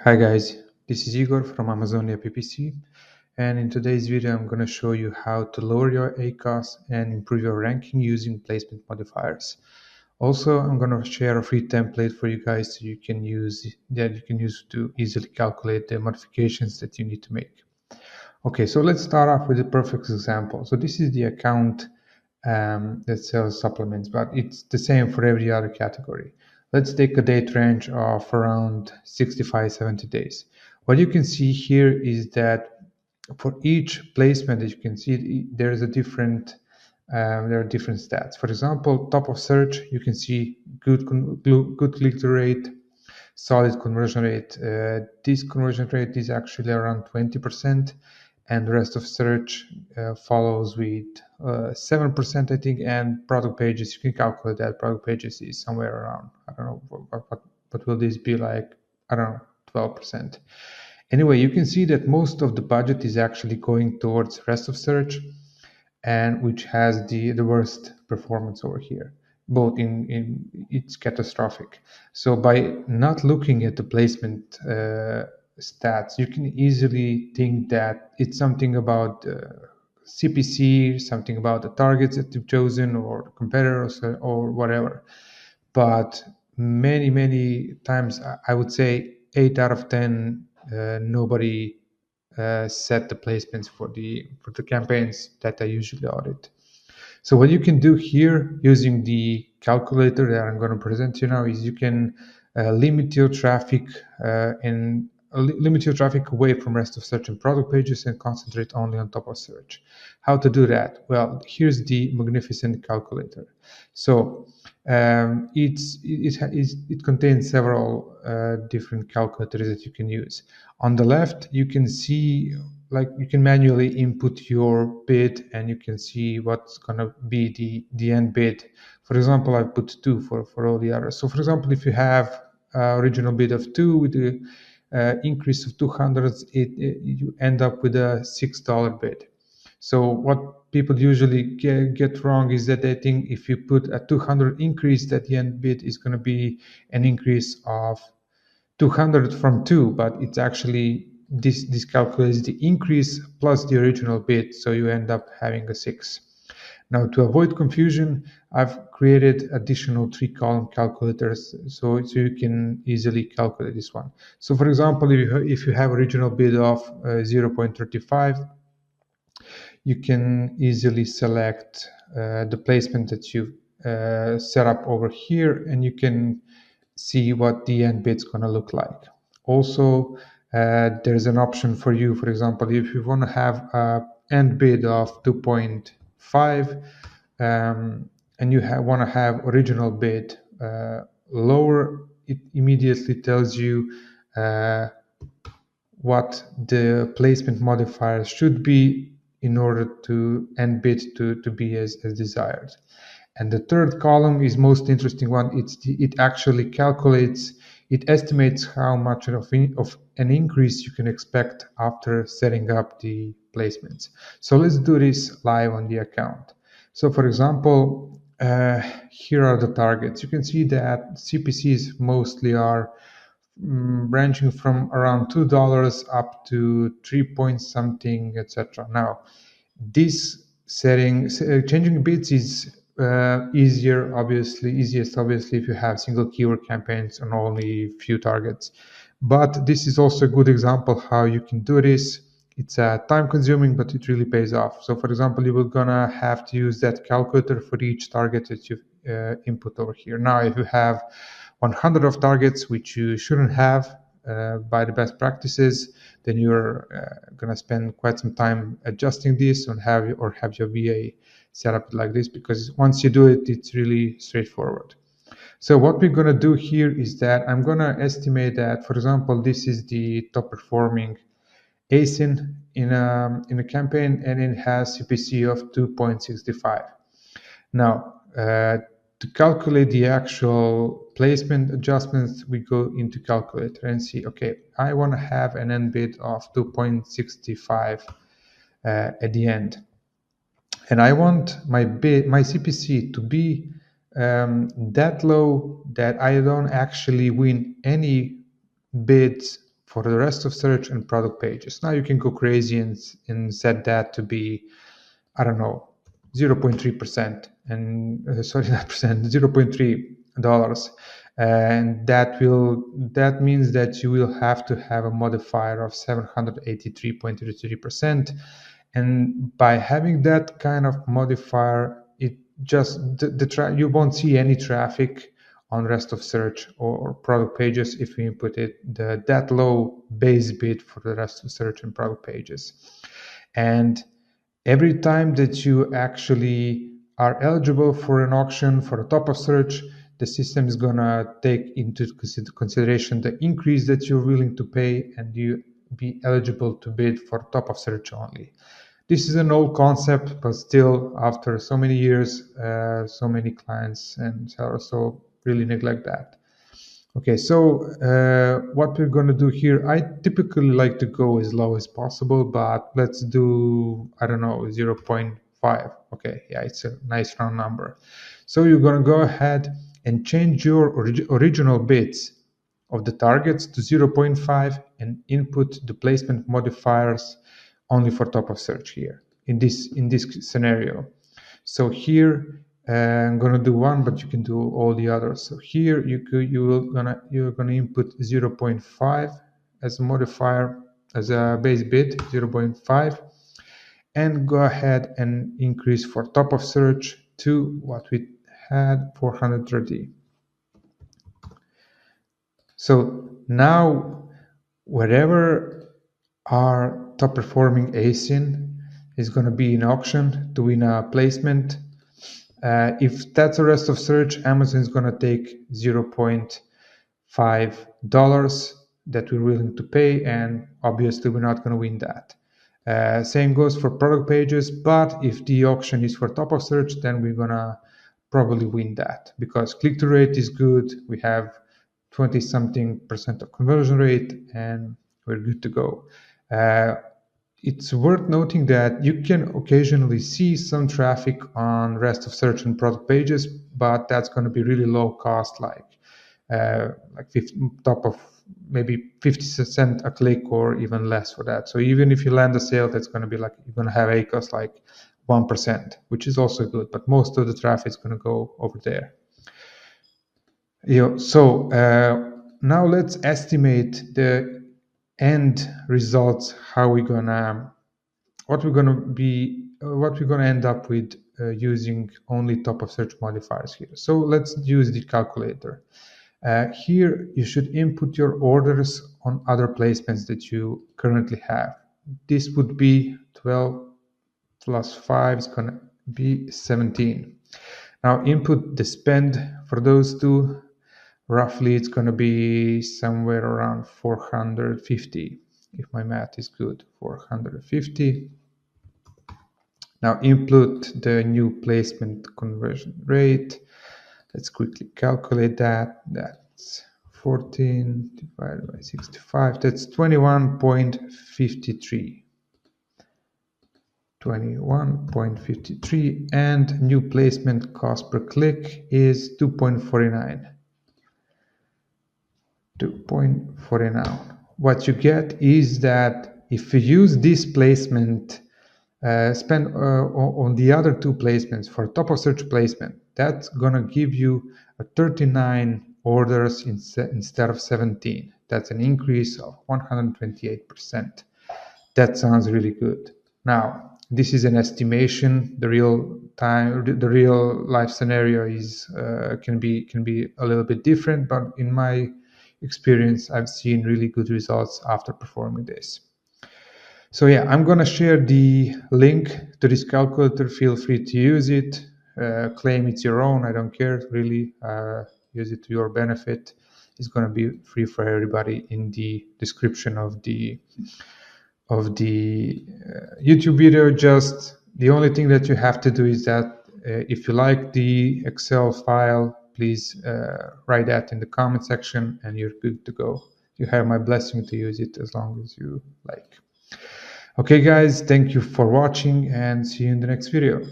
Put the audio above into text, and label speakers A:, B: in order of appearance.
A: Hi guys, this is Igor from Amazonia PPC, and in today's video I'm going to show you how to lower your ACOS and improve your ranking using placement modifiers. Also, I'm going to share a free template for you guys so you can use to easily calculate the modifications that you need to make. Okay, so let's start off with a perfect example. So this is the account that sells supplements, but it's the same for every other category. Let's take a date range of around 65, 70 days. What you can see here is that for each placement that you can see, there are different stats. For example, top of search, you can see good click-through rate, solid conversion rate. This conversion rate is actually around 20%, and the rest of search follows with 7%, I think. And product pages, you can calculate that product pages is somewhere around, I don't know, what will this be like? I don't know, 12%. Anyway, you can see that most of the budget is actually going towards rest of search, and which has the worst performance over here. Both in it's catastrophic. So by not looking at the placement stats, you can easily think that it's something about CPC, something about the targets that you've chosen, or competitors, or whatever. But many times, I would say 8 out of 10, nobody set the placements for the campaigns that I usually audit. So what you can do here using the calculator that I'm going to present to you now is you can limit your traffic away from rest of search and product pages and concentrate only on top of search. How to do that? Well, here's the magnificent calculator. So it contains several different calculators that you can use. On the left, you can see, like, you can manually input your bid and you can see what's going to be the end bid. For example, I put 2 for all the others. So for example, if you have original bid of 2 with the increase of 200, you end up with a $6 bid. So what people usually get wrong is that they think if you put a 200 increase, that the end bid is going to be an increase of 200 from 2, but it's actually this calculates the increase plus the original bid, so you end up having a 6. Now, to avoid confusion, I've created additional 3-column calculators so you can easily calculate this one. So for example, if you have original bid of 0.35, you can easily select the placement that you've set up over here, and you can see what the end bid's going to look like. Also, there's an option for you, for example, if you want to have an end bid of 2.5 and you want to have original bid lower, it immediately tells you what the placement modifier should be in order to end bid to be as desired. And the third column is most interesting one. It actually calculates, it estimates how much of an increase you can expect after setting up the placements. So let's do this live on the account. So for example, here are the targets. You can see that CPCs mostly are ranging from around $2 up to 3 point something, etc. Now, this setting, changing bids is easiest obviously if you have single keyword campaigns on only few targets. But this is also a good example how you can do this. It's time consuming, but it really pays off. So for example, you will gonna have to use that calculator for each target that you input over here. Now, if you have 100 of targets, which you shouldn't have by the best practices, then you're going to spend quite some time adjusting this and have your VA set up like this, because once you do it, it's really straightforward. So what we're going to do here is that I'm going to estimate that, for example, this is the top performing ASIN in a campaign, and it has CPC of 2.65. Now, to calculate the actual placement adjustments, we go into calculator and see, okay, I want to have an end bid of 2.65 at the end. And I want my CPC to be that low that I don't actually win any bids for the rest of search and product pages. Now you can go crazy and set that to be, I don't know, 0.3% and sorry, not percent, $0.3, and that means that you will have to have a modifier of 783.33%. And by having that kind of modifier, it just you won't see any traffic on rest of search or product pages if you input that low base bid for the rest of search and product pages. And every time that you actually are eligible for an auction for the top of search, the system is gonna take into consideration the increase that you're willing to pay, and you be eligible to bid for top of search only. This is an old concept, but still, after so many years, so many clients and sellers so really neglect that. Okay, so what we're going to do here, I typically like to go as low as possible, but let's do, I don't know, 0.5. Okay, yeah, it's a nice round number. So you're going to go ahead and change your original bids of the targets to 0.5 and input the placement modifiers only for top of search here in this scenario. So here I'm gonna do one, but you can do all the others. So here you're gonna input 0.5 as a modifier, as a base bid, 0.5, and go ahead and increase for top of search to what we had, 430. So now wherever our top performing ASIN is going to be in auction to win a placement, if that's the rest of search, Amazon is going to take $0.5 that we're willing to pay, and obviously we're not going to win that. Same goes for product pages, but if the auction is for top of search, then we're going to probably win that because click-through rate is good. We have 20-something% of conversion rate, and we're good to go. It's worth noting that you can occasionally see some traffic on rest of search and product pages, but that's going to be really low cost, like top of maybe 50 cents a click or even less for that. So even if you land a sale, that's going to be like, you're going to have ACOS like 1%, which is also good, but most of the traffic is going to go over there. So now let's estimate the end results, what we're gonna end up with using only top of search modifiers here. So let's use the calculator. Here you should input your orders on other placements that you currently have. This would be 12 plus 5 is gonna be 17. Now input the spend for those two. Roughly, it's going to be somewhere around 450, if my math is good, 450. Now input the new placement conversion rate. Let's quickly calculate that. That's 14 divided by 65. That's 21.53. 21.53, and new placement cost per click is 2.49. 2.49. What you get is that if you use this placement, spend on the other two placements for top of search placement, that's gonna give you a 39 orders instead of 17. That's an increase of 128%. That sounds really good. Now, this is an estimation. The real life scenario is can be a little bit different, but in my experience, I've seen really good results after performing this. So yeah, I'm gonna share the link to this calculator. Feel free to use it, claim it's your own. I don't care, really. Use it to your benefit. It's gonna be free for everybody in the description of the YouTube video. Just the only thing that you have to do is that if you like the Excel file, please write that in the comment section and you're good to go. You have my blessing to use it as long as you like. Okay guys, thank you for watching and see you in the next video.